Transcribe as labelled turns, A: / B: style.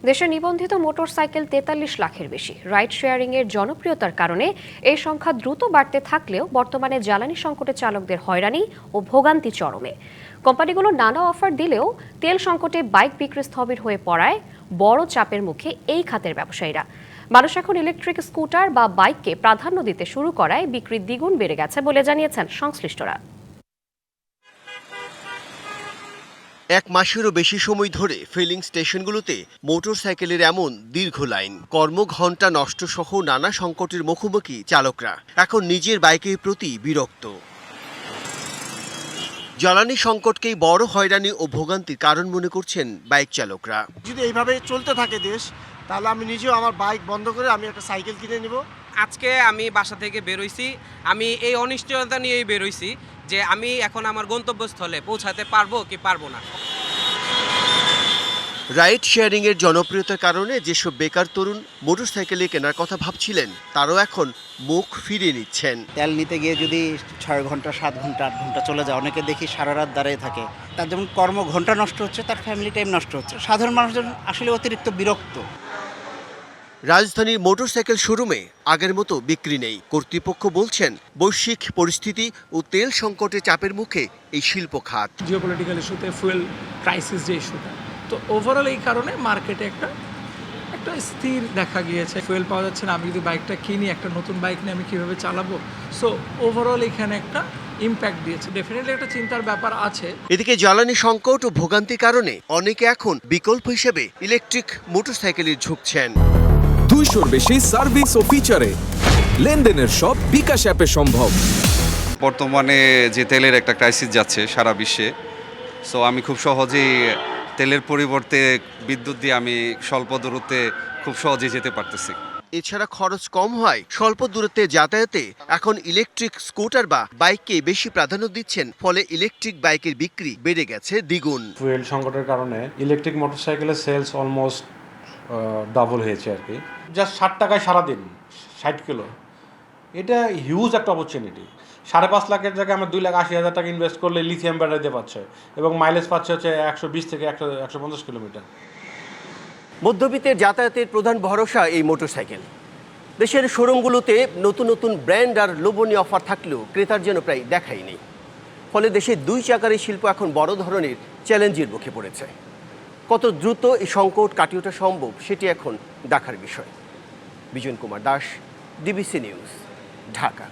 A: দেশে নিবন্ধিত মোটরসাইকেল ৪৩ লাখের বেশি। রাইড শেয়ারিং এর জনপ্রিয়তার কারণে এই সংখ্যা দ্রুত বাড়তে থাকলেও বর্তমানে জ্বালানি সংকটে চালকদের হয়রানি ও ভোগান্তি চরমে। কোম্পানিগুলো নানা অফার দিলেও তেল সংকটে বাইক বিক্রি স্থবির হয়ে পড়ায় বড় চাপের মুখে এই খাতের ব্যবসায়ীরা। মানুষ এখন ইলেকট্রিক স্কুটার বা বাইককে প্রাধান্য দিতে শুরু করায় বিক্রি দ্বিগুণ বেড়ে গেছে বলে জানিয়েছেন সংশ্লিষ্টরা।
B: এক মাসেরও বেশি সময় ধরে ফিলিং স্টেশনগুলোতে মোটরসাইকেলের এমন দীর্ঘ লাইন, কর্মঘণ্টা নষ্ট সহ নানা সংকটের মুখোমুখি চালকরা এখন নিজের বাইকের প্রতি বিরক্ত। জ্বালানি সংকটকেই বড় হয়রানি ও ভোগান্তির কারণ মনে করছেন বাইক চালকরা।
C: যদি এইভাবে চলতে থাকে দেশ, তাহলে আমি নিজেও আমার বাইক বন্ধ করে আমি একটা সাইকেল কিনে নিব।
D: আজকে আমি বাসা থেকে বেরোইছি, আমি এই অনিশ্চয়তা নিয়েই বেরোইছি যে আমি এখন আমার গন্তব্যস্থলে পৌঁছাতে পারবো কি পারবো না।
B: রাইড শেয়ারিং এর জনপ্রিয়তার কারণে যেসব বেকার তরুণ মোটরসাইকেলে কেনার কথা ভাবছিলেন, তারাও এখন মুখ ফিরিয়ে নিচ্ছেন।
E: তেল নিতে গিয়ে যদি 6 ঘন্টা 7 ঘন্টা 8 ঘন্টা চলে যায়, অনেকে দেখি সারা রাত দাঁড়িয়ে থাকে। তার যেমন কর্মঘণ্টা নষ্ট হচ্ছে, তার ফ্যামিলি টাইম নষ্ট হচ্ছে। সাধারণ মানুষজন আসলে অতিরিক্ত বিরক্ত।
B: রাজধানীর মোটরসাইকেল শোরুমে আগের মতো বিক্রি নেই। কর্তৃপক্ষ বলছেন, বৈশ্বিক পরিস্থিতি ও তেল সংকটের চাপের মুখে এই শিল্প খাত।
F: জিওপলিটিক্যাল ইস্যুতে ফুয়েল ক্রাইসিস যে ইস্যুটা, তো ওভারঅল এই কারণে মার্কেটে একটা স্থির দেখা গিয়েছে। ফুয়েল পাওয়া যাচ্ছে না, আমি যদি বাইকটা কিনি, একটা নতুন বাইক নিয়ে আমি কীভাবে চালাবো। সো ওভারঅল এখানে একটা ইম্প্যাক্ট দিয়েছে। ডেফিনেটলি একটা চিন্তার ব্যাপার আছে।
B: এদিকে জ্বালানি সংকট ও ভোগান্তির কারণে অনেকে এখন বিকল্প হিসেবে ইলেকট্রিক মোটরসাইকেলে ঝুঁকছেন।
G: 200-র বেশি সার্ভিস ও ফিচারে লেনদেনের সব বিকাশ অ্যাপে সম্ভব।
H: বর্তমানে যে তেলের একটা ক্রাইসিস যাচ্ছে সারা বিশ্বে, সো আমি খুব সহজেই তেলের পরিবর্তে বিদ্যুৎ দিয়ে আমি স্বল্প দূরত্বে খুব সহজেই যেতে পারতেছি।
B: এছাড়া খরচ কম হয়, স্বল্প দূরত্বে যাতায়াতে এখন ইলেকট্রিক স্কুটার বা বাইককে বেশি প্রাধান্য দিচ্ছেন। ফলে ইলেকট্রিক বাইকের বিক্রি বেড়ে গেছে দ্বিগুণ।
I: ফুয়েল সংকটের কারণে ইলেকট্রিক মোটরসাইকেলের সেলস অলমোস্ট ডাবল হয়েছে আর কি। জাস্ট 60 টাকায় সারাদিন 60 কিলো, এটা হিউজ একটা অপরচুনিটি। 5.5 লাখের জায়গায় আমরা 2,80,000 টাকা ইনভেস্ট করলে লিথিয়াম ব্যাটারি দিয়ে পাচ্ছে এবং মাইলেজ পাচ্ছে হচ্ছে 120 থেকে 150 কিলোমিটার।
B: মধ্যবিত্তের যাতায়াতের প্রধান ভরসা এই মোটরসাইকেল। দেশের শোরুমগুলোতে নতুন নতুন ব্র্যান্ড আর লোভনীয় অফার থাকলেও ক্রেতার যেন প্রায় দেখাই নেই। ফলে দেশের 2 চাকার এই শিল্প এখন বড় ধরনের চ্যালেঞ্জের মুখে পড়েছে। কত দ্রুত এই সংকট কাটিয়ে ওঠা সম্ভব, সেটি এখন দেখার বিষয়। Bijan Kumar Das, DBC news, Dhaka.